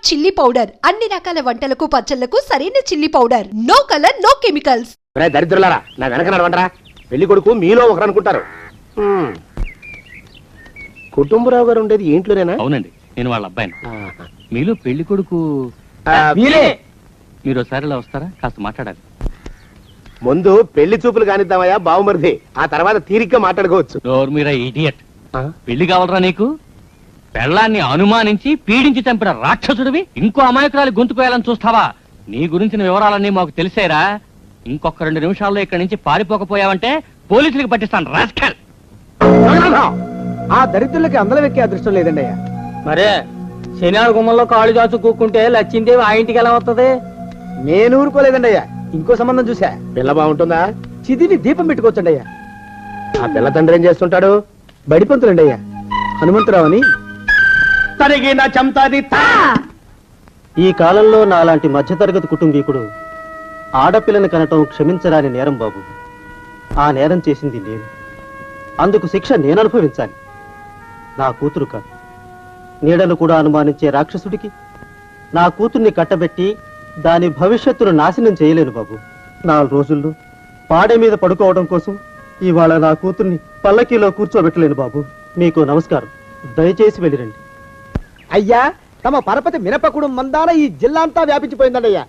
Chilli powder అన్ని రకాల వంటలకు పచ్చళ్లకు సరైన chilli powder. No colour no chemicals. దరిద్రులారా, నా వెనక నడవంటరా. పెళ్లి కొడుకు మీలో ఒకరు అనుకుంటారు. కుటుంబరావు గారు ఉండేది ఇంట్లోనేనా? అవునండి, నేను వాళ్ళ అబ్బాయిని. మీలో పెళ్లి కొడుకు మీరు ఒకసారి ఇలా వస్తారా? కాస్త మాట్లాడాలి. ముందు పెళ్లి చూపులు కానిద్దామయ్యా బావుమరిది, ఆ తర్వాత తీరిగ్గా మాట్లాడుకోవచ్చు. మీరా ఇడియట్. పెళ్లి కావాలరా నీకు? పెళ్ళాన్ని అనుమానించి పీడించి చంపిన రాక్షసుడివి ఇంకో అమాయకురాలు గొంతుకోయాలని చూస్తావా? నీ గురించిన వివరాలన్నీ మాకు తెలిసేరా. ఇంకొక 2 నిమిషాల్లో ఇక్కడి నుంచి పారిపోకపోయావంటే పోలీసులకు పట్టిస్తాను. రాస్కల్. ఆ దరిద్రులకి అందలం ఎక్కే అదృష్టం లేదండి అయ్యా. మరే శనివారం గుమ్మంలో కాళ్ళు చాచు కూకుంటే లచ్చిందేవి ఆ ఇంటికి ఎలా వస్తుంది? నేను ఊరుకోలేదండి అయ్యా. ఇంకో సంబంధం చూసా. పిల్ల బాగుంటుందా? చిదిని దీపం పెట్టుకోవచ్చండి అయ్యా. ఆ పిల్ల తండ్రి ఏం చేస్తుంటాడు? బడిపంతులండి అయ్యా. హనుమంతరావు అని. ఈ కాలంలో నాలాంటి మధ్యతరగతి కుటుంబీకుడు ఆడపిల్లని కనటం క్షమించరాని నేరం బాబు. ఆ నేరం చేసింది నేను. అందుకు శిక్ష నేను అనుభవించాలి. నా కూతురు కాదు. నీడను కూడా అనుమానించే రాక్షసుడికి నా కూతుర్ని కట్టబెట్టి దాని భవిష్యత్తును నాశనం చేయలేను బాబు. 4 రోజుల్లో పాడే మీద పడుకోవడం కోసం ఇవాళ నా కూతుర్ని పల్లకీలో కూర్చోబెట్టలేను బాబు. మీకు నమస్కారం. దయచేసి వెళ్ళిరండి. అయ్యా, తమ పరపతి మినపకుడు మందాన ఈ జిల్లా అంతా వ్యాపించిపోయిందండి అయ్యా.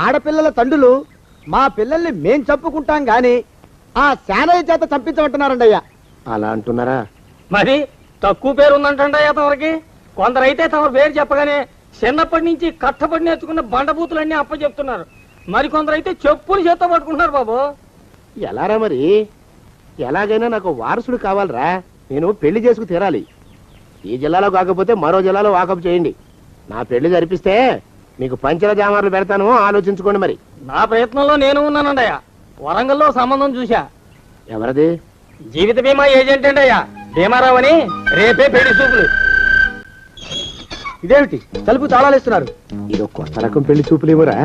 ఆడపిల్లల తండ్రులు మా పిల్లల్ని మేం చంపుకుంటాం గాని ఆ శానయ్య చేత చంపించమంటున్నారండి అయ్యా. అలా అంటున్నారా? మరి తక్కువ పేరు ఉందంటయ్యా తమరికి. కొందరైతే తమ పేరు చెప్పగానే చిన్నప్పటి నుంచి కట్టబడి నేర్చుకున్న బండబూతులన్నీ అప్పచెప్తున్నారు. మరి కొందరైతే చెప్పులు చేత్తో పట్టుకుంటున్నారు బాబు. ఎలారా మరి? ఎలాగైనా నాకు వారసుడు కావాలరా. నేను పెళ్లి చేసుకు తీరాలి. ఈ జిల్లాలో కాకపోతే మరో జిల్లాలో వాకప్ చేయండి. నా పెళ్లి జరిపిస్తే మీకు పంచల జామార్లు పెడతాను, ఆలోచించుకోండి. మరి నా ప్రయత్నంలో నేను ఉన్నానండయ్యా. వరంగల్లో సంబంధం చూశా. ఎవరది? జీవిత బీమా ఏజెంట్ అండి అయ్యా, భీమారావు అని. రేపే పెళ్లి చూపులు. ఇదేమిటి తలుపు తాళాలేస్తున్నారు? ఇది కొత్త రకం పెళ్లి చూపులేమోరా.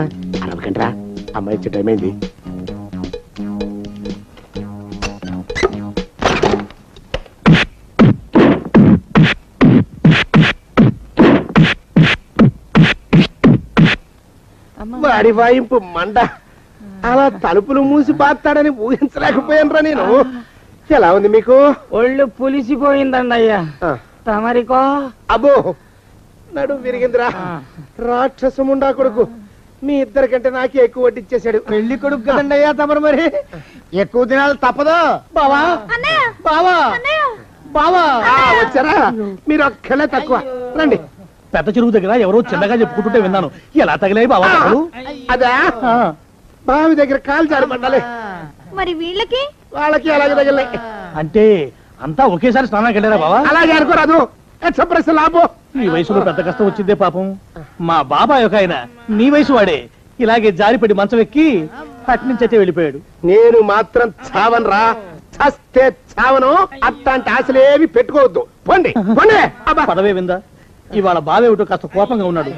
అరవకంట్రా, అమ్మాయి ఇచ్చే టైం అయింది. వాడి వాయింపు మండ. అలా తలుపులు మూసి పాతాడని ఊహించలేకపోయాను రా నేను. ఎలా ఉంది మీకు? ఒళ్ళు పులిసిపోయిందండి అయ్యా. తమరికో? అబ్బో, నడు విరిగిందిరా. రాక్షసముండా కొడుకు మీ ఇద్దరికంటే నాకే ఎక్కువ వడ్డిచ్చేశాడు. పెళ్లి కొడుకు కదండి అయ్యా తమరు. మరి ఎక్కువ దినాలు తప్పదు. బావా బావా బావా వచ్చారా? మీరు ఒక్కలే తక్కువ. రండి. పెద్ద చెరువు దగ్గర ఎవరో చిన్నగా చెప్పుకుంటుంటే విన్నాను. ఎలా తగిలాయి బాబా? అదా బావి దగ్గర కాలు జారమండాలి. మరి వీళ్ళకి వాళ్ళకి అలాగే తగిలే. అంటే అంతా ఒకేసారి స్నానానికి వెళ్ళారా బావా? అలాగే అనుకోరాదు. లాభం. ఈ వయసులో పెద్ద కష్టం వచ్చిందే పాపం. మా బాబాయ్ ఒక ఆయన నీ వయసు వాడే ఇలాగే జారిపడి మంచం ఎక్కి అట్నుంచైతే వెళ్ళిపోయాడు. నేను మాత్రం చావను రా. చస్తే చావను. అట్లాంటి ఆశలేవి పెట్టుకోవద్దు. పోండి పోండి. పదవే విందా. ఇవాళ బావేమిటో కాస్త కోపంగా ఉన్నాడు.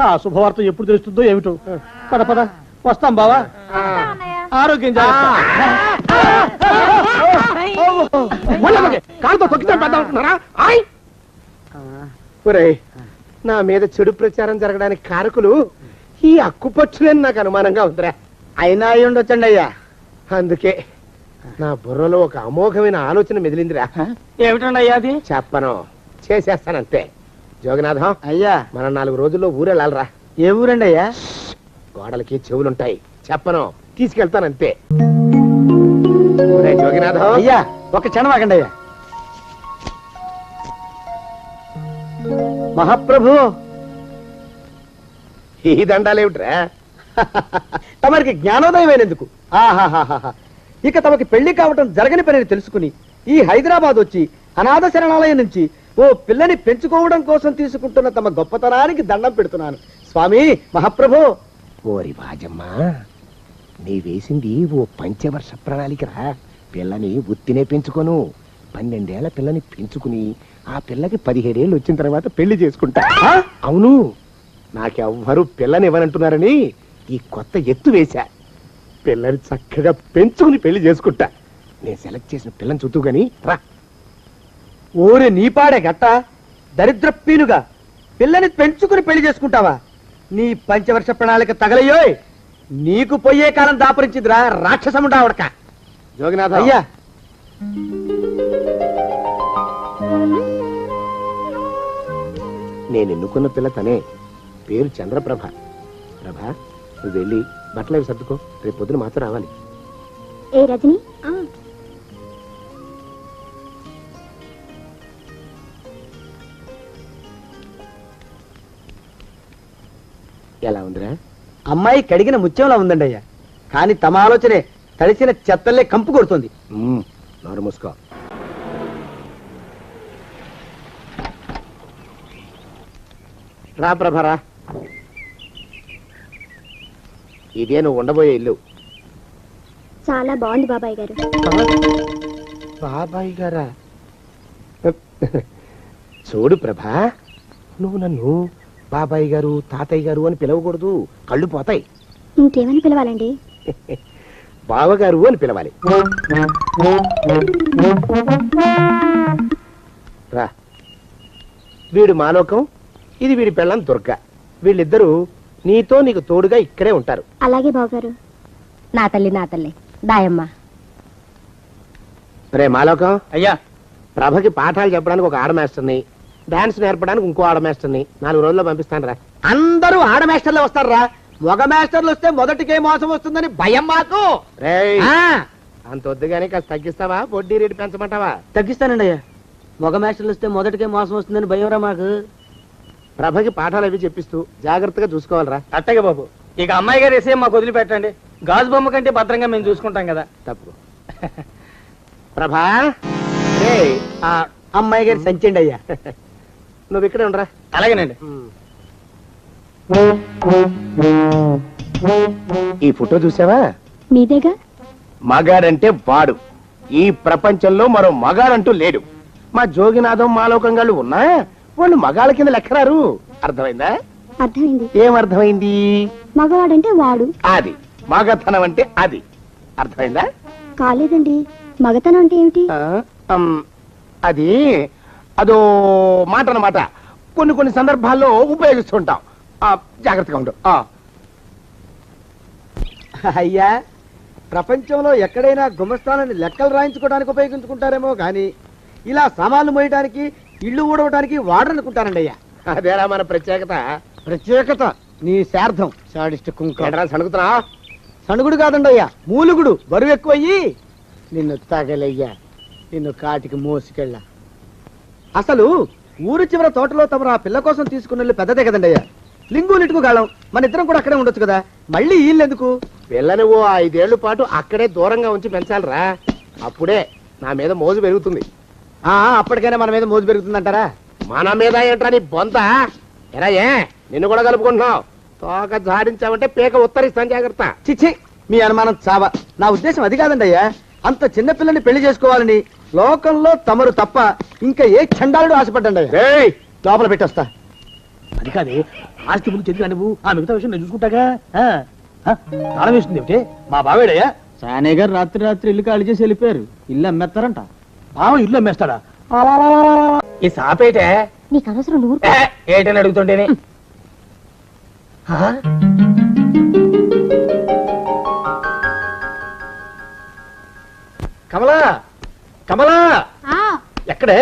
ఆ శుభవార్త ఎప్పుడు తెలుస్తుందో ఏమిటో. పద పద వస్తాం బావా. ఆరోగ్యం కాలుతో తొక్కితే పెద్దామంటున్నారా? నా మీద చెడు ప్రచారం జరగడానికి కారకులు ఈ అక్కుపచ్చులని నాకు అనుమానంగా ఉందిరా. అయినా అయి ఉండొచ్చండి అయ్యా. అందుకే నా బుర్రలో ఒక అమోఘమైన ఆలోచన మెదిలిందిరా. ఏమిటండి అయ్యా అది? చెప్పను, చేసేస్తానంతే. జోగనాథం అయ్యా, మనం 4 రోజుల్లో ఊరెళ్ళాలరా. ఏ ఊరండి అయ్యా? గోడలకి చెవులుంటాయి. చెప్పను, తీసుకెళ్తానంతే. జోగినాథం అయ్యా, ఒక క్షణం ఆగండి అయ్యా. మహాప్రభు, ఈ దండాలేమిట్రా? తమరికి జ్ఞానోదయం అయినందుకు. ఆహాహాహా. ఇక తమకి పెళ్లి కావటం జరగని పనిని తెలుసుకుని ఈ హైదరాబాద్ వచ్చి అనాథ శరణాలయం నుంచి ఓ పిల్లని పెంచుకోవడం కోసం తీసుకుంటున్న తమ గొప్పతనానికి దండం పెడుతున్నాను స్వామి. మహాప్రభు. ఓరి బాజమ్మ, నీ వేసింది ఓ పంచవర్ష ప్రణాళికరా. పిల్లని ఉత్తినే పెంచుకోను. 12 ఏళ్ల పిల్లని పెంచుకుని ఆ పిల్లకి 17 ఏళ్ళు వచ్చిన తర్వాత పెళ్లి చేసుకుంటా. అవును, నాకెవ్వరూ పిల్లని ఇవ్వనంటున్నారని ఈ కొత్త ఎత్తు వేశా. పిల్లని చక్కగా పెంచుకుని పెళ్లి చేసుకుంటా. నేను సెలెక్ట్ చేసిన పిల్లని చూద్దు గాని రా. ఓరే నీపాడే గట్ట దరిద్ర పీనుగా, పిల్లని పెంచుకుని పెళ్లి చేసుకుంటావా? నీ పంచవర్ష ప్రణాళిక తగలయ్యోయ్. నీకు పోయే కాలం దాపరించిందిరా రాక్షసముండా ఉడక. జోగినాథ అయ్యా, నేను ఎన్నుకున్న పిల్ల తనే. పేరు చంద్రప్రభ. ప్రభ, నువ్వు వెళ్ళి బట్టలు అవి సర్దుకో. రేపు పొద్దున మాత్రం రావాలి. ఏ రజని, ఎలా ఉందిరా? అమ్మాయి కడిగిన ముత్యంలా ఉందండి అయ్యా. కానీ తమ ఆలోచనే తడిసిన చెత్తల్లే కంపు కొడుతుంది. నోరు మూసుకో. రా ప్రభరా, ఇదే నువ్వు ఉండబోయే ఇల్లు. చాలా బాగుంది బాబాయ్ గారు. బాబాయ్ గారా? చూడు ప్రభా, నువ్వు నన్ను బాబాయ్ గారు తాతయ్య గారు అని పిలవకూడదు, కళ్ళు పోతాయి. ఇంకేమని పిలవాలండి? బావగారు అని పిలవాలి. రా, వీడు మాలోకం, ఇది వీడి పెళ్ళం దుర్గ. వీళ్ళిద్దరూ నీతో నీకు తోడుగా ఇక్కడే ఉంటారు. అలాగే బావగారు. నా తల్లి నా తల్లి దాయమ్మ. రే మాలోకం, అయ్యా ప్రభకి పాఠాలు చెప్పడానికి ఒక ఆడ మాస్టర్ని, డాన్స్ నేర్పడానికి ఇంకో ఆడ మాస్టర్ని 4 రోజుల్లో పంపిస్తాను రా. అందరూ ఆడ మాస్టర్లే వస్తారా? మగ మాస్టర్లు వస్తే మొదటికే మోసం వస్తుందని భయం మాకు. రేయ్, ఆ, అంత వద్దుగానే కాస్త తగ్గిస్తావా? వడ్డీ రేటు పెంచమంటావా? తగ్గిస్తానండి అయ్యా. మగ మాస్టర్లు వస్తే మొదటికే మోసం వస్తుందని భయం రా మాకు. ప్రభకి పాఠాలు అవి చెప్పిస్తూ జాగ్రత్తగా చూసుకోవాలరా. అట్టగే బాబు. ఇక అమ్మాయి గారు వేసే మాకు వదిలిపెట్టండి. గాజు బొమ్మ కంటే భద్రంగా మేము చూసుకుంటాం కదా. తప్పు. ప్రభా, రేయ్, ఆ అమ్మాయి గారి సంచండి అయ్యా. నువ్వు ఇక్కడే ఉండరా. అలాగేనండి. ఈ ఫోటో చూసావా? మీదేగా. మగాడంటే వాడు. ఈ ప్రపంచంలో మరో మగాడంటూ లేడు. మా జోగినాథం మాలోకంగాళ్ళు ఉన్నా వాళ్ళు మగాళ్ళ కింద లెక్కరారు. అర్థమైందా? అర్థమైంది. ఏం అర్థమైంది? మగవాడంటే వాడు. అది మగతనం అంటే అది. అర్థమైందా? కాలేదండి. మగతనం అంటే ఏమిటి? అది అదో మాట అన్నమాట. కొన్ని సందర్భాల్లో ఉపయోగిస్తుంటాం. జాగ్రత్తగా ఉండు. అయ్యా, ప్రపంచంలో ఎక్కడైనా గుమస్థానాన్ని లెక్కలు రాయించుకోవడానికి ఉపయోగించుకుంటారేమో కానీ ఇలా సామాన్లు మోయడానికి, ఇల్లు ఊడవడానికి వాడరనుకుంటానండి అయ్యా. అదేరా మన ప్రత్యేకత. ప్రత్యేకత నీ శార్థం సాడిస్ట్ కుంక. ఎడరా సణుకుతున్నా? సణుగుడు కాదండి అయ్యా, మూలుగుడు. బరువు ఎక్కువయ్యి నిన్ను తగలయ్యా, నిన్ను కాటికి మోసుకెళ్ళ. అసలు ఊరు చివర తోటలో తమరు ఆ పిల్ల కోసం తీసుకున్న పెద్దదే కదండి అయ్యా. లింగు నిట్టుకు గాళం. మన ఇద్దరం కూడా అక్కడే ఉండొచ్చు కదా. మళ్ళీ వీళ్ళు ఎందుకు? పిల్లని ఓ 5 ఏళ్ల పాటు అక్కడే దూరంగా ఉంచి పెంచాలిరా. అప్పుడే నా మీద మోజు పెరుగుతుంది. అప్పటికైనా మన మీద మోజు పెరుగుతుందంటారా? మన మీద ఏంట్రా నీ బొంత? ఎరా, ఏ నిన్ను కూడా కలుపుకుంటున్నావు? తోక జాడించావంటే పీక ఉత్తరిస్తాను, జాగ్రత్త. చిచ్చి, మీ అనుమానం చావా. నా ఉద్దేశం అది కాదండి అయ్యా. అంత చిన్న పిల్లని పెళ్లి చేసుకోవాలని లోకంలో తమరు తప్ప ఇంకా ఏ చండాలుడు ఆశపడ్డండి అయ్యా. ఏయ్, లోపల పెట్టొస్తా. అది కాదే, ఆస్తి ముందు చెందుగా నువ్వు ఆ మిగతా విషయం నేను చూసుకుంటాగా. తాళం వేస్తుంది ఏమిటి? మా బావేడయ్యా. సానే గారు రాత్రి ఇల్లు ఖాళీ చేసి వెళ్ళిపోయారు. ఇల్లు అమ్మేస్తారంట. బావ ఇల్లు అమ్మేస్తాడా? ఈ సాపేటే నీకు అనవసరం నువ్వు. ఏటని అడుగుతుంటేనే. కమలా, కమలా, ఎక్కడే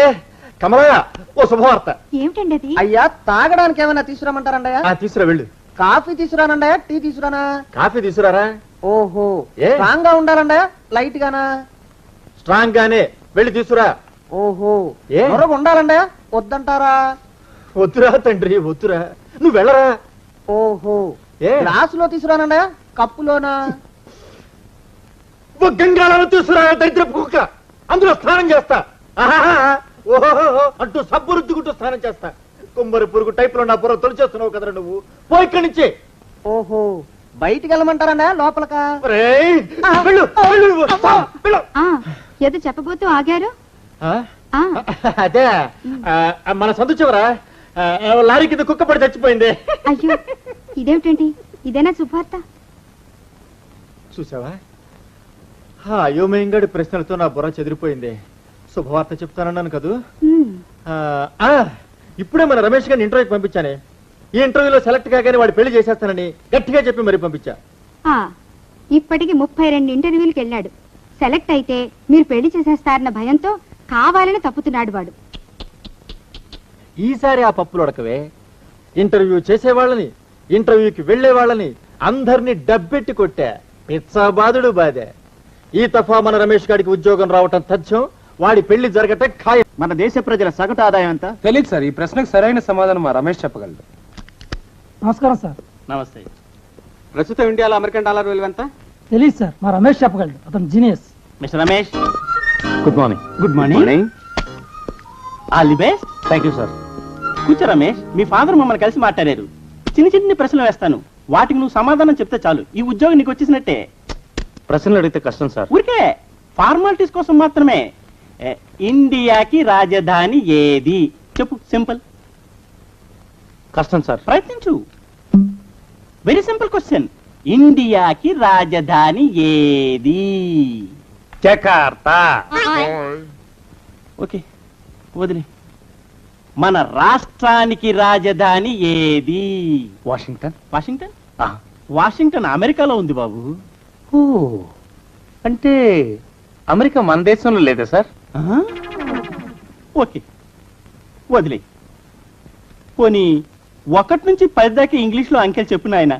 కమలా? ఓ శుభవార్త. ఏమిటండి అది? అయ్యా, తాగడానికి ఏమైనా తీసుకురామంటారండయ్యా? తీసుకురా వెళ్ళు. కాఫీ తీసుకురానండయా, టీ తీసుకురానా? కాఫీ తీసుకురారా. ఓహో, ఏ? స్ట్రాంగ్ గా ఉండాలండయా, లైట్ గానా? స్ట్రాంగ్ గానే వెళ్ళి తీసుకురా. ఓహో, ఏ? మరొక ఉండాలండయా, వద్దంటారా? వద్దురా తండ్రి, వద్దురా. నువ్వు వెళ్ళరా. ఓహో, ఏ? గ్లాసులో తీసుకురానండయా, కప్పులోనా? గంగాళాలు తీసుకురా దరిద్రపు కుక్క. అందులో స్నానం చేస్తా. ఓహో అంటూ సబ్బు రుద్దుకుంటూ స్నానం చేస్తా. కుమ్మరి పురుగు టైప్ లో నా బుర్ర తొలిచేస్తున్నావు కదరా నువ్వు. పో ఇక్కడి నుంచి. ఓహో, బయటికి వెళ్ళమంటారన్నా లోపలకా? ఒరేయ్, వెళ్ళు, వెళ్ళు, వెళ్ళు. ఏదో చెప్పబోతూ ఆగారు. అదే మన సందు చివరా లారీ కింద కుక్క పడి చచ్చిపోయింది. అయ్యో, ఇదేమిటండి? ఇదేనా శుభార్త? చూసావా, అయోమయంగాడి ప్రశ్నలతో నా బుర్ర చెదిరిపోయింది. శుభవార్త చెప్తానన్నాను కదూ. ఇప్పుడే మన రమేష్ గారిని ఇంటర్వ్యూకి పంపించానే. ఈ ఇంటర్వ్యూలో సెలెక్ట్ కాగానే వాడు పెళ్లి చేసేస్తానని గట్టిగా చెప్పి మరీ పంపించా. ఇప్పటికి 32 ఇంటర్వ్యూలకు వెళ్ళాడు. సెలెక్ట్ అయితే మీరు పెళ్లి చేసేస్తారన్న భయంతో కావాలని తప్పుతున్నాడు వాడు. ఈసారి ఆ పప్పులు ఉడకవే. ఇంటర్వ్యూ చేసేవాళ్ళని, ఇంటర్వ్యూకి వెళ్లే వాళ్ళని అందరినీ డబ్బెట్టి కొట్టా. పిచ్చాబాదుడు బాధే. ఈ తఫా మన రమేష్ గారికి ఉద్యోగం రావటం తథ్యం. వాడి పెళ్లి జరగటం ఖాయం. మన దేశ ప్రజల సగటు ఆదాయం ఎంత? తెలియదు సార్. ఈ ప్రశ్నకు సరైన సమాధానం మా రమేష్ చెప్పగలడు. నమస్కారం సార్. నమస్తే. ప్రస్తుతం ఇండియాలో అమెరికన్ డాలర్ విలువ ఎంత? తెలియదు సార్, మా రమేష్ చెప్పగలడు. అతను genius. Mister Ramesh, good morning. Good morning. All the best. Thank you sir. కూర్చో రమేష్. మీ ఫాదర్ మమ్మల్ని కలిసి మాట్లాడారు. చిన్న చిన్న ప్రశ్నలు వేస్తాను, వాటికి నువ్వు సమాధానం చెప్తే చాలు. ఈ ఉద్యోగం నీకు వచ్చేసినట్టే. ప్రశ్నలు అడిగితే కష్టం సార్. ఊరికే ఫార్మాలిటీస్ కోసం మాత్రమే. ఇండియాకి రాజధాని ఏది చెప్పు. సింపుల్. కష్టం సార్. ప్రయత్నించు. Very simple question. ఇండియాకి రాజధాని ఏది? జకార్తా. ఓకే, వదిలే. మన రాష్ట్రానికి రాజధాని ఏది? వాషింగ్టన్. వాషింగ్టన్? వాషింగ్టన్ అమెరికాలో ఉంది బాబు. ఓ, అంటే అమెరికా మన దేశంలో లేదా సార్? ఓకే, వదిలే. పోనీ 1 నుంచి 10 దాకా ఇంగ్లీష్లో అంకెలు చెప్పిన ఆయన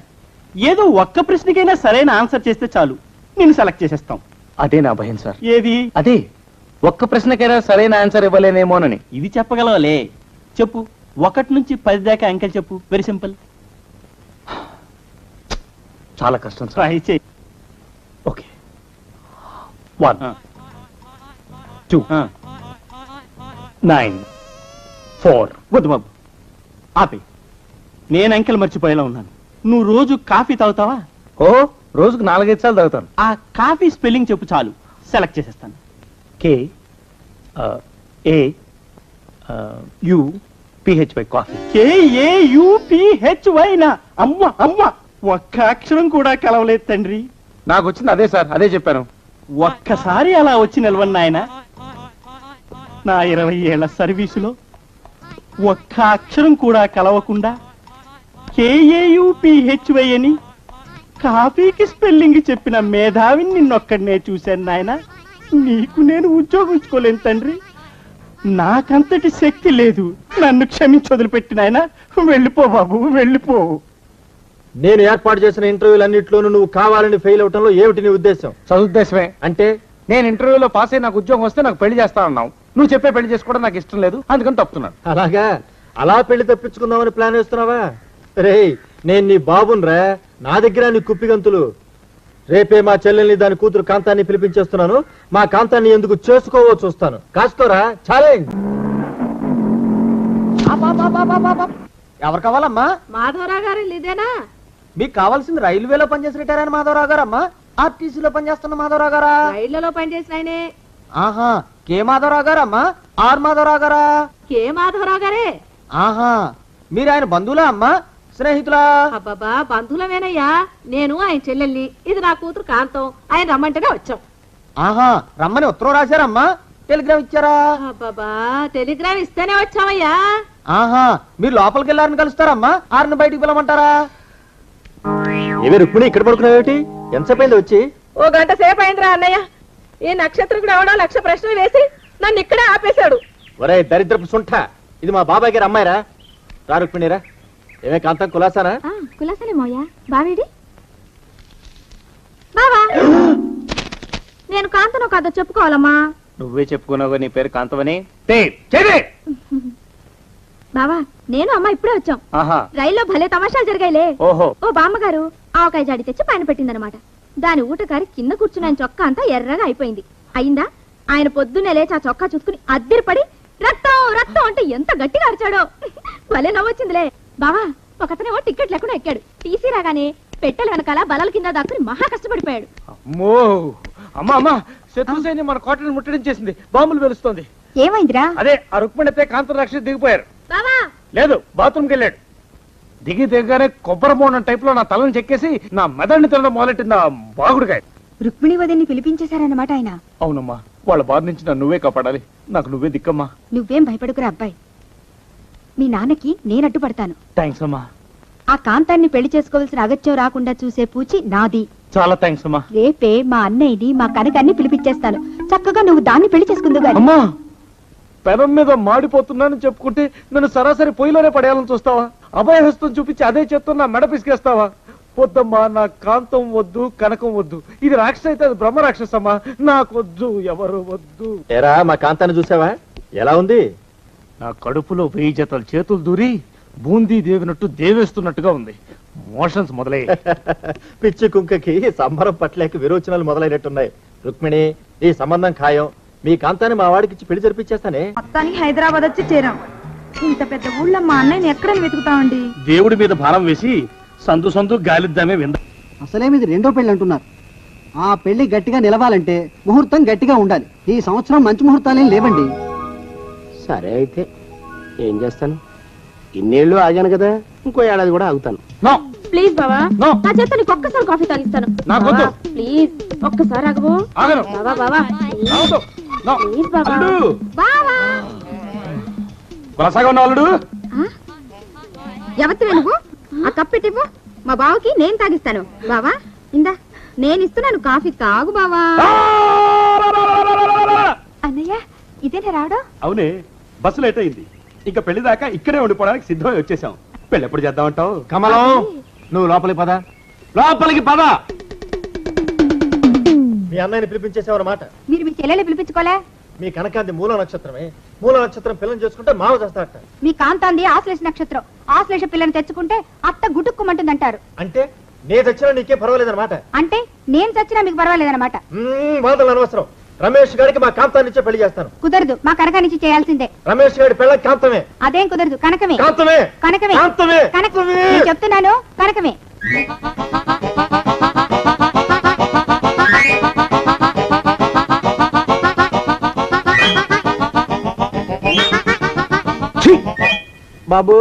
ఏదో ఒక్క ప్రశ్నకైనా సరైన ఆన్సర్ చేస్తే చాలు, నిన్ను సెలెక్ట్ చేసేస్తాం. అదే నా భయం సార్. ఏది? అదే, ఒక్క ప్రశ్నకైనా సరైన ఆన్సర్ ఇవ్వలేనేమోనని. ఇది చెప్పగలవాలే. చెప్పు. 1 నుంచి 10 దాకా అంకెలు చెప్పు. Very simple. చాలా కష్టం సార్. ట్రై చేయి. ఓకే. 1 2 9 4. వద్దు బాబు, ఆపే. నేను అంకెలు మర్చిపోయేలా ఉన్నాను. నువ్వు రోజు కాఫీ తాగుతావా? ఓ, రోజుకు 4-5 సార్లు తాగుతాను. ఆ కాఫీ స్పెల్లింగ్ చెప్పు చాలు, సెలెక్ట్ చేసేస్తాను. KAUPHY coffee. KAUPHY నా? అమ్మ అమ్మ, ఒక్క అక్షరం కూడా కలవలేదు తండ్రి. నాకు వచ్చింది అదే సార్, అదే చెప్పాను. ఒక్కసారి అలా వచ్చి నిలవన్న ఆయన, నా 20 ఏళ్ల సర్వీసులో ఒక్క అక్షరం కూడా కలవకుండా KAUPHY అని కాఫీకి స్పెల్లింగ్ చెప్పిన మేధావిని నిన్నొక్కడనే చూశాను నాయన. నీకు నేను ఉద్యోగించుకోలేను తండ్రి. నాకంతటి శక్తి లేదు. నన్ను క్షమించి వదిలిపెట్టిన ఆయన. వెళ్ళిపో బాబు, వెళ్ళిపో. నేను ఏర్పాటు చేసిన ఇంటర్వ్యూలన్నింటిలోనూ నువ్వు కావాలని ఫెయిల్ అవటంలో ఏమిటి నీ ఉద్దేశం? చదువుద్దేశమే. అంటే నేను ఇంటర్వ్యూలో పాస్ అయ్యి నాకు ఉద్యోగం వస్తే నాకు పెళ్లి చేస్తానన్నావు. నువ్వు చెప్పే పెళ్లి చేసుకోవడం నాకు ఇష్టం లేదు, అందుకని తప్పుతున్నాను. అలాగా? అలా పెళ్లి తప్పించుకుందామని ప్లాన్ వేస్తున్నావా? రే, నేను నీ బాబున్రా, నా దగ్గర నీ కుప్పిగంతులు. రేపే మా చెల్లెల్ని, దాని కూతురు కాంతాన్ని పిలిపించేస్తున్నాను. మా కాంతాన్ని ఎందుకు చేసుకోవో చూస్తాను. కాసుకోరా. ఛాలెంజ్. ఎవరు కావాలమ్మా? మాధవరావు గారు ఇదేనా? మీకు కావాల్సింది రైల్వేలో పనిచేసి రిటైర్ అయిన మాధవరావు గారమ్మా, ఆర్టీసీలో పనిచేస్తున్న మాధవరావు గారా? రైళ్లలో పనిచేసిన ఆయనే. ఆహా, కే మాధవరావు గారమ్మా, ఆర్ మాధవరావు గారా? కే మాధవరావు గారే. ఆహా, మీరు ఆయన బంధువులా అమ్మా, స్నేహితులా? అబ్బాబా, బంధువులమేనయ్యా. నేను ఆయన చెల్లెల్ని, ఇది నా కూతురు కాంతం. ఆయన రమ్మంటేనే వచ్చాం. ఆహా, రమ్మని ఉత్తరం రాశారమ్మా, టెలిగ్రామ్ ఇచ్చారా? అబ్బాబా, టెలిగ్రామ్ ఇస్తేనే వచ్చామయ్యా. ఆహా, మీరు లోపలికి వెళ్ళారని కలుస్తారమ్మా, ఆరిని బయటికి పిలవమంటారా? ఏమి రుక్మిణి ఇక్కడ పడుకున్నావేటి? ఎంతసేపు అయింది వచ్చి? 1 గంట సేపు అయిందిరా అన్నయ్య. ఈ నక్షత్రం ఎవడో 1,00,000 ప్రశ్నలు వేసి నన్ను ఇక్కడే ఆపేశాడు. ఒరే దరిద్రపు సుంఠ, ఇది మా బాబాయ్ గారు అమ్మాయిరా. రా రుక్మిణిరా. ఏమే కాంతం, కులాసానా? కులాసలే మోయా. బావేడి? బావా, నేను కాంతనో కాదో చెప్పుకోవాలమ్మా. నువ్వే చెప్పుకున్నావు నీ పేరు కాంతమని. బావా, నేను అమ్మ ఇప్పుడే వచ్చాం. ఆహా, రైల్లో భలే తమాషాలు జరిగాయిలే. ఓహో. ఓ బామ్మగారు ఆవకాయ జాడి తెచ్చి పైన పెట్టిందనమాట. దాని ఊటకారి కింద కూర్చుని ఆయన చొక్కా అంతా ఎర్రగా అయిపోయింది. అయిందా? ఆయన పొద్దున్నే లేచి ఆ చొక్కా చూసుకుని అద్దిరిపడి రక్తం రక్తం అంటే ఎంత గట్టిగా అరిచాడో. భలే నవ్వొచ్చిందిలే. బావా, ఒకతనేమో టికెట్ లేకుండా ఎక్కాడు. టీసీ రాగానే పెట్టెల వెనకాల బలల కింద దాక్కుని మహా కష్టపడిపోయాడు. అమ్మో, అమ్మా అమ్మా, శత్రు సైన్యం మన కోటను ముట్టడించేసింది. బాంబులు వెలుస్తోంది. ఏమైందిరా? అదే ఆ రుక్మిణితే కాంతం రక్ష దిగిపోయారు. బావా, లేదు, బాత్రూమ్కి వెళ్ళాడు. దిగగానే కొబ్బరి బోండం టైప్ లో నా తలను చెక్కేసి నా మెదడిని తినడం మొదలెట్టింది ఆ బాగుడుగాయ. రుక్మిణి వదిన్ని పిలిపించేశారన్నమాట ఆయన. అవునమ్మా, వాళ్ళ బాధ నుంచి నన్ను నువ్వే కాపాడాలి. నాకు నువ్వే దిక్కమ్మా. నువ్వేం భయపడుకురా అబ్బాయి. మీ నాన్నకి నేనట్టు పడతాను. థ్యాంక్స్ అమ్మా. ఆ కాంతాన్ని పెళ్లి చేసుకోవాల్సిన అగత్యం రాకుండా చూసే పూచి నాది. చాలా థ్యాంక్స్ అమ్మా. రేపే మా అన్నయ్యని మా కనకాన్ని పిలిపించేస్తాను. చక్కగా నువ్వు దాన్ని పెళ్లి చేసుకుందు గాని. అమ్మా, పెనం మీద మాడిపోతున్నానని చెప్పుకుంటే నన్ను సరాసరి పొయ్యిలోనే పడేయాలని చూస్తావా? అభయహస్తం చూపించి అదే చేస్తున్నా మెడ పిసికేస్తావా? వద్దమ్మా, నా కాంతం వద్దు, కనకం వద్దు. ఇది రాక్షస అయితే అది బ్రహ్మ రాక్షసమ్మా. నాకొద్దు, ఎవరు వద్దు. ఏరా మా కాంతాన్ని చూసావా? ఎలా ఉంది? నా కడుపులో 1000 జతల చేతులు దూరి బూందీ దేవినట్టు దేవేస్తున్నట్టుగా ఉంది. మోషన్స్ మొదలయ్యాయి. పిచ్చి కుంకకి సంబరం పట్లేక విరోచనాలు మొదలైనట్టున్నాయి. రుక్మిణి, ఈ సంబంధం ఖాయం. మీ కాంతాన్ని మా వాడికి ఇచ్చి పెళ్లి జరిపించేస్తానే. మొత్తానికి హైదరాబాద్ వచ్చి చేరాం. ఇంత పెద్ద ఊళ్ళో మా అన్నయ్యని ఎక్కడ వెతుకుతామండి? దేవుడి మీద భారం వేసి సందు సందు గాలిద్దామే వింద. అసలేమిది రెండో పెళ్లి అంటున్నారు. ఆ పెళ్లి గట్టిగా నిలవాలంటే ముహూర్తం గట్టిగా ఉండాలి. ఈ సంవత్సరం మంచి ముహూర్తాలేం లేవండి. సరే అయితే ఏం చేస్తాను? ఇన్నేళ్ళు ఆగాను కదా, ఇంకో ఏడాది కూడా ఆగుతాను. ప్లీజ్ బావా, No. నా చేత నీకు ఒక్కసారి కాఫీ తాగిస్తాను. నాకొద్దు. ప్లీజ్ ఒక్కసారి ఆగవు. ఆగను. బావా బావా రావద్దు. No. ప్లీజ్ బావా. అల్లుడు. బావా వరసగా ఉన్న అల్లుడు. ఎవరివి నువ్వు? ఆ కప్పెట్టివ్వు, మా బావకి నేను తాగిస్తాను. బావా ఇందా, నేను ఇస్తున్నాను కాఫీ, తాగు బావా. అన్నయ్య, ఇదేనా రావడం? అవునే, బస్సు లేట్ అయింది. ఇంకా పెళ్లి దాకా ఇక్కడే ఉండిపోవడానికి సిద్ధమై వచ్చేసాం. పెళ్లి ఎప్పుడు చేద్దామంటావు? కమలం, నువ్వు లోపలికి పద. లోపలికి పద. మీ అన్నయ్యని పిలిపించేసేవారన్నమాట. మీరు మీ చెల్లెలు పిలిపించుకోలే? మీ కనకాంతి మూల నక్షత్రమే. మూల నక్షత్రం పిల్లని చేసుకుంటే మావ చేస్తాడట. మీ కాంతాంది ఆశ్లేష నక్షత్రం. ఆశ్లేష పిల్లని తెచ్చుకుంటే అత్త గుటుక్కుమంటుందంటారు. అంటే నే తెచ్చినా నీకే పర్వాలేదన్నమాట. అంటే నేను చచ్చినా మీకు పర్వాలేదన్నమాట. వాదనలు అనవసరం. రమేష్ గారికి మా కాంతాన్ని ఇచ్చే పెళ్లి చేస్తాను. కుదరదు, మా కనకానిచ్చి చేయాల్సిందే. రమేష్ గారి పెళ్ళ కాంతమే. అదేం కుదరదు, కనకమే. కాంతమే. కనకమే. కాంతమే. కనకమే. నేను చెప్తున్నాను, కనకమే. బాబు,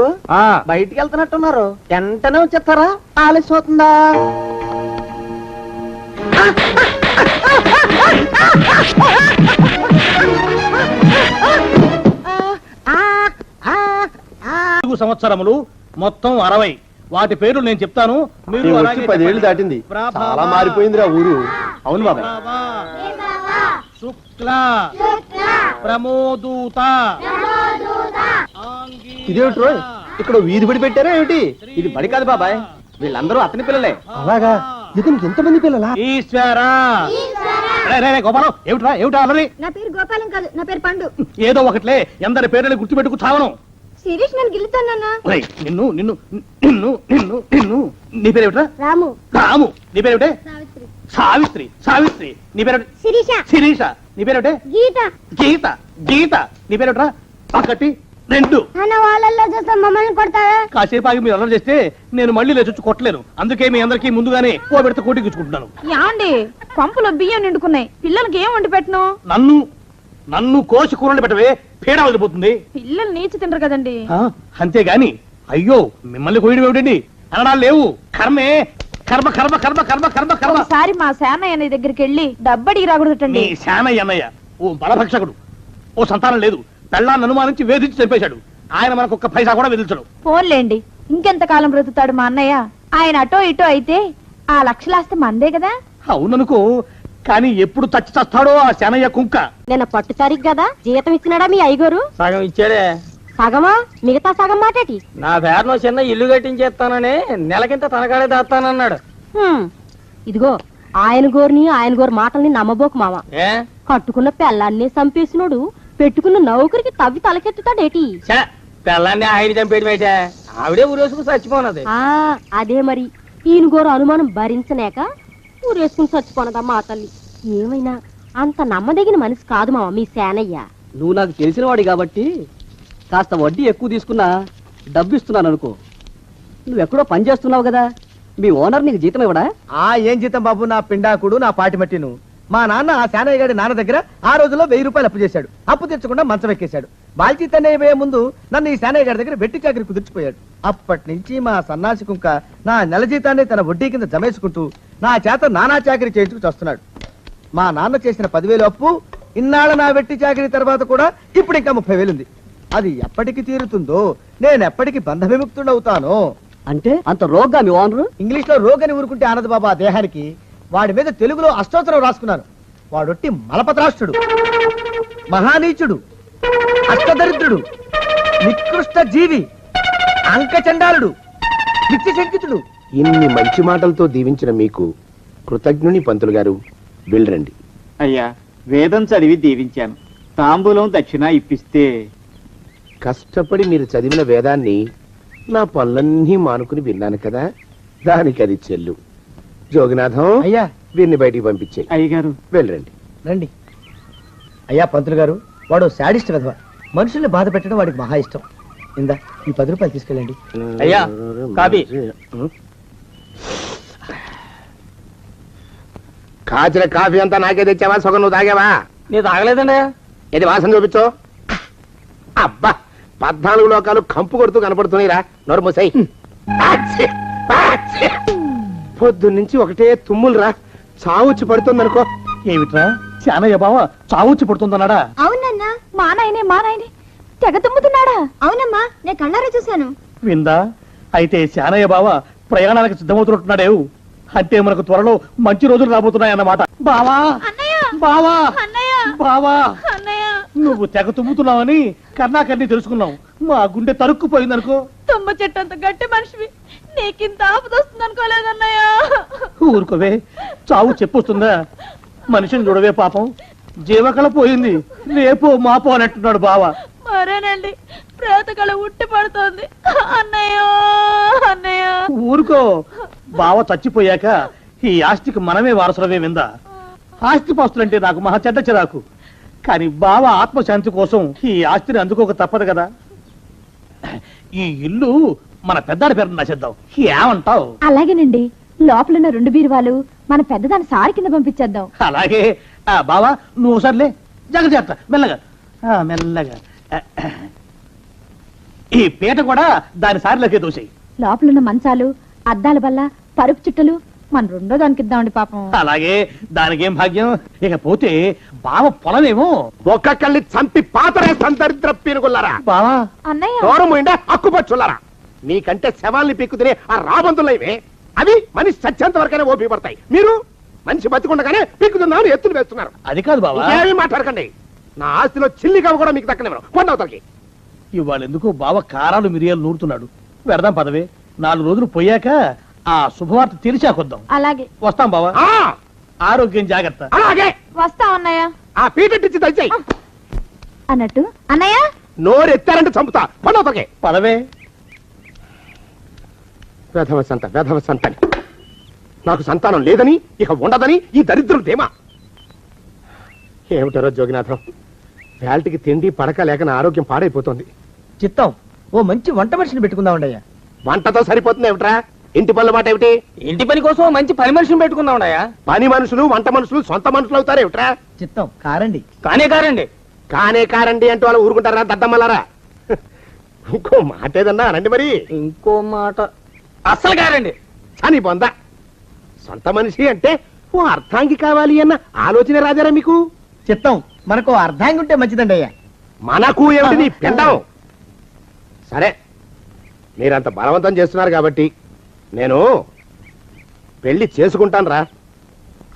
బయటికి వెళ్తున్నట్టున్నారు. వెంటనే వచ్చేస్తారా? ఆలస్యం అవుతుందా? సంవత్సరములు మొత్తం 60. వాటి పేర్లు నేను చెప్తాను. మీరు అలాగే 10 ఏళ్ళు దాటింది. చాలా మారిపోయిందిరా ఊరు. అవును బాబాయ్. శుక్ల, ప్రమోదూత, ఇదేమిటి రోయ్, ఇక్కడ వీధి బడి పెట్టారా ఏమిటి? ఇది బడి కాదు బాబాయ్, వీళ్ళందరూ అతని పిల్లలే. అలాగా? ఇతనికి ఎంతమంది పిల్లలా? ఈశ్వరా. గోపాలం, ఏమిటా అలరి? నా పేరు గోపాలం కాదు, నా పేరు పండు. ఏదో ఒకట్లే, ఎందరి పేర్లు గుర్తుపెట్టుకు చావను. శిరీష్ నన్ను గిలుతానన్నా. నిన్ను నిన్ను నిన్ను నిన్ను నిన్ను నీ పేరేమిట్రా? రాము. రాము. నీ పేరేమిటే? సావిత్రి. సావిత్రి. నీ పేరేమిటి? శిరీష. శిరీష. నీ పేరేమిటే? గీత. గీత. గీత. నీ పేరేమిట్రా? ఒకటి, 2. అన్న వాళ్ళల్లో చూస్తే మమ్మల్ని కొడతారా? కాసేపు ఆగి మీరు అల్లరి చేస్తే నేను మళ్ళీ లేచొచ్చి కొట్టలేను. అందుకే మీ అందరికీ ముందుగానే ఓ పెడితే కోటికిచ్చుకుంటున్నాను. యాండి, పంపులో బియ్యం నిండుకున్నాయి. పిల్లలకి ఏం వండి పెట్టను? నన్ను కోసి కూరలు పెట్టవే, పీడ వదిలిపోతుంది. పిల్లలు నీచి తింటారు కదండి. అంతేగాని అయ్యో మిమ్మల్ని కోయడం ఏమిటండి అనడాలు లేవు. కర్మే, కర్మ కర్మ కర్మ కర్మ కర్మ కర్మ. ఒకసారి మా శానయ్య అన్నయ్య దగ్గరికి వెళ్ళి డబ్బడికి రాకూడదటండి. నీ శానయ్య అన్నయ్య ఓ బలభక్షకుడు. ఓ సంతానం లేదు, పెళ్ళాన్ని అనుమానించి వేధించి చంపేశాడు. ఆయన మనకు ఒక్క పైసా కూడా విధించడు. ఫోన్లేండి, ఇంకెంత కాలం బ్రతుకుతాడు మా అన్నయ్య? ఆయన అటో ఇటో అయితే ఆ లక్షలాస్తి మందే కదా. అవుననుకో, కానీ ఎప్పుడు చచ్చి చస్తాడో ఆ శానయ్య కుంక. నేను పట్టు తారీఖు కదా, జీతం ఇచ్చినాడా మీ అయ్యగారు? సగం ఇచ్చాడే. సగమా? మిగతా సగం మాటేటి? నా పేరును చిన్న ఇల్లు కట్టించేస్తానని నెలకింత తనకాడే దాస్తానన్నాడు. ఇదిగో, ఆయన గోరు మాటల్ని నమ్మబోకు మామ. కట్టుకున్న పెళ్ళాన్ని చంపేసినోడు పెట్టుకున్న నౌకరికి తవ్వి తలకెత్తుతాడేటి? పెళ్ళాన్ని ఆయన చంపేయడం అయితే ఆవిడే ఊరేసుకుని చచ్చిపోనది. అదే మరి, ఈయన గోరు అనుమానం భరించలేక ఊరేసుకుని చచ్చిపోనదా మా తల్లి. ఏమైనా అంత నమ్మదగిన మనిషి కాదు మామ మీ సేనయ్య. నువ్వు నాకు తెలిసిన వాడి కాబట్టి కాస్త వడ్డీ ఎక్కువ తీసుకున్నా డబ్బు ఇస్తున్నాను అనుకో. నువ్వెక్కడో పని చేస్తున్నావు కదా, మీ ఓనర్ నీకు జీతం ఇవ్వడా? ఏం జీతం బాబు, నా పిండాకుడు, నా పాటి మట్టిను. మా నాన్న ఆ శానయ్య గారి నాన్న దగ్గర ఆ రోజుల్లో 1000 రూపాయలు అప్పు చేశాడు. అప్పు తెచ్చకుండా మంచం ఎక్కేశాడు. బాల్చీతన్నయ్య పోయే ముందు నన్ను ఈ శానయ్య గారి దగ్గర వెట్టి చాకరి కుదిర్చిపోయాడు. అప్పటి నుంచి మా సన్నాసి కుంక నా నెల జీతాన్ని తన వడ్డీ కింద జమేసుకుంటూ నా చేత నానా చాకరీ చేయించుకు వస్తున్నాడు. మా నాన్న చేసిన 10,000 అప్పు, ఇన్నాళ్ళ నా వెట్టి చాకరీ తర్వాత కూడా ఇప్పుడు ఇంకా 30,000 ఉంది. అది ఎప్పటికి తీరుతుందో నేను ఎప్పటికి బంధ విముక్తుడవుతాను. అంటే అంత రోగ్గా మీ ఓనరు? ఇంగ్లీష్ లో రోగ్ అని ఊరుకుంటే ఆనంద్ బాబా దేహానికి, వాడి మీద తెలుగులో అష్టోత్తరం రాసుకున్నాను. వాడొట్టి మలపత్రాష్ట్రుడు, మహానీచుడు, అష్టదరిద్రుడు, నికృష్ట జీవి, అంకచండాలుడు, నిత్య శంకితుడు. ఇన్ని మంచి మాటలతో దీవించిన మీకు కృతజ్ఞుని పంతులు గారు. వెళ్ళరండి. అయ్యా, వేదం చదివి దీవించాను. తాంబూలం దక్షిణ ఇప్పిస్తే. కష్టపడి మీరు చదివిన వేదాన్ని నా పనులన్నీ మానుకుని విన్నాను కదా, దానికి అది చెల్లు. జోగినాథం, అయ్యా వీరిని బయటికి పంపించేయి. అయ్యగారు వెళ్ళరండి. రండి. అయ్యా పంతులు గారు, వాడు శాడిస్ట్ విధవ. మనుషుల్ని బాధ పెట్టడం వాడికి మహా ఇష్టం. ఇందా ఈ 10 రూపాయలు తీసుకెళ్ళండి. అయ్యా కాపీ. కాచిన కాఫీ అంతా నాకే తెచ్చావా? సగం నువ్వు తాగావా? నేను తాగలేదండి. ఇది వాసన చూపించు. అబ్బా, 14 లోకాలు కంపు కొడుతూ కనపడుతున్నాయిరా. నోరు మూసాయి. పొద్దున్నుంచి ఒకటే తుమ్ములురా. చావుచ్చి పడుతుందనుకో. ఏమిట్రా శానయ్య బావ చావుచ్చి పడుతుందన్నాడా? అవునన్నా, మా నాయనే తెగ తుమ్ముతున్నాడా? అవునమ్మా, నేను కళ్ళారా చూశాను. విందా? అయితే శానయ్య బావ ప్రయాణానికి సిద్ధమవుతున్నట్టున్నాడేవు. అంటే మనకు త్వరలో మంచి రోజులు రాబోతున్నాయన్నమాట. బావా బావా బావా, నువ్వు తెగ తుమ్ముతున్నావని కర్ణాకర్ణి తెలుసుకున్నావు. మా గుండె తరుక్కుపోయిందనుకో. తుమ్మ చెట్టు అంత గట్టి మనిషివి, నీకింత ఆపద వస్తుంది అనుకోలేదన్నయ్య. ఊరుకోవే, చావు చెప్పొస్తుందా? మనిషిని చూడవే, పాపం జీవకళ పోయింది. రేపో మాపో అన్నట్టున్నాడు బావ. మరేనండి, ప్రేతకళ ఉట్టి పడుతోంది అన్నయ్య. ఊరుకో, బావ చచ్చిపోయాక ఈ ఆస్తికి మనమే వారసులమే. విందా? ఆస్తి పాస్తులంటే నాకు మహా చెడ్డ చిరాకు. కానీ బావ ఆత్మశాంతి కోసం ఈ ఆస్తిని అందుకోక తప్పదు కదా. ఈ ఇల్లు మన పెద్దాడి పేరు నచ్చేద్దాం. ఏమంటావు? అలాగేనండి, లోపలున్న 2 బీరువాలు మన పెద్దదాని సారి కింద పంపించేద్దాం. అలాగే. బావా నువ్వు సర్లే, జాగ్రత్త, మెల్లగా మెల్లగా. ఈ పీట కూడా దాని సారిలోకే దోసేయి. లోపలున్న మంచాలు, అద్దాల బల్ల, పరుపు చుట్టలు మన 2వ దానికి ఇద్దామండి పాపం. అలాగే, దానికేం భాగ్యం. ఇకపోతే బావ పొలమేమో ఒక్కొక్కల్ని చంపి పాతరేస్తాను దరిద్ర పీనుకున్నారా. బావా అన్నయ్య, దూరం పోయిండా అక్కుపచ్చులారా. మీకంటే శవాల్ని పీక్కుతినే ఆ రాబందులైవే. అవి మనిషి చచ్చేంత వరకనే ఓపి పడతాయి. మీరు మనిషి బతికుండగానే పీక్కుతున్నామని ఎత్తులు వేస్తున్నారు. అది కాదు బావా. ఏమీ మాట్లాడకండి. నా ఆస్తిలో చిల్లిగా కూడా మీకు దక్కనివ్వను. కొండవతలకి. ఇవాళ ఎందుకో బావ కారాలు మిరియాలు నూరుతున్నాడు. వెడదాం పదవే. 4 రోజులు పోయాక ఆ శుభవార్త తెలిసాకొద్దాం. అలాగే వస్తాం బావా. ఆరోగ్యం జాగ్రత్త. అలాగే వస్తాం అన్నయ్య. ఆ పీటెట్టించి దయచేయి. అన్నట్టు అన్నయ్య, నోరు ఎత్తారంటే చంపుతా. కొండవతలకి పదవే. వేధవ సంతని. నాకు సంతానం లేదని, ఇక ఉండదని ఈ దరిద్రులు ధీమా. ఏమిటారో జోగినాథం, వేల్టికి తిండి పడక లేక నా ఆరోగ్యం పాడైపోతుంది. చిత్తం, ఓ మంచి వంట మనిషిని పెట్టుకుందామండి అయ్యా. వంటతో సరిపోతుంది ఏమిట్రా? ఇంటి పనుల మాట ఏమిటి? ఇంటి పని కోసం మంచి పని మనిషిని పెట్టుకుందామయ్యా. పని మనుషులు వంట మనుషులు సొంత మనుషులు అవుతారు ఏమిట్రా? చిత్తం, కారండి. కానే కారండి అంటూ వాళ్ళు ఊరుకుంటారా దద్దమ్మలారా? ఇంకో మాట ఏదన్నా రండి మరి. ఇంకో మాట అస్సలు కారండి. అని బొంద. సొంత మనిషి అంటే ఓ అర్థాంగి కావాలి అన్న ఆలోచన రాజారా మీకు? చిత్తం, మనకు అర్ధాంగి ఉంటే మంచిదండి అయ్యా. మనకు ఏమిటి నీ పెండం? సరే, మీరంత బలవంతం చేస్తున్నారు కాబట్టి నేను పెళ్లి చేసుకుంటాను రా.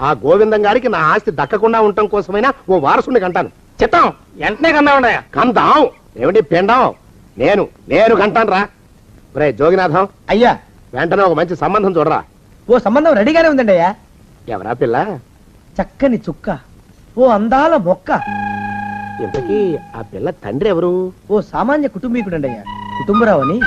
ఆ గోవిందం గారికి నా ఆస్తి దక్కకుండా ఉండటం కోసమైనా ఓ వారసుని కంటాను. చిత్తం, వెంటనే కన్నామండయా. కందాం ఏమిటి పెండం? నేను కంటాను రా. రే జోగినాథం, అయ్యా వెంటనే ఒక మంచి సంబంధం చూడరా. ఓ సంబంధం రెడీగానే ఉందండి అయ్యా. ఎవరా పిల్ల? చక్కని చుక్క, ఓ అందాల మొక్క. ఇంతకీ ఆ పిల్ల తండ్రి ఎవరు? ఓ సామాన్య కుటుంబీకుడండి అయ్యా. కుటుంబరావు అని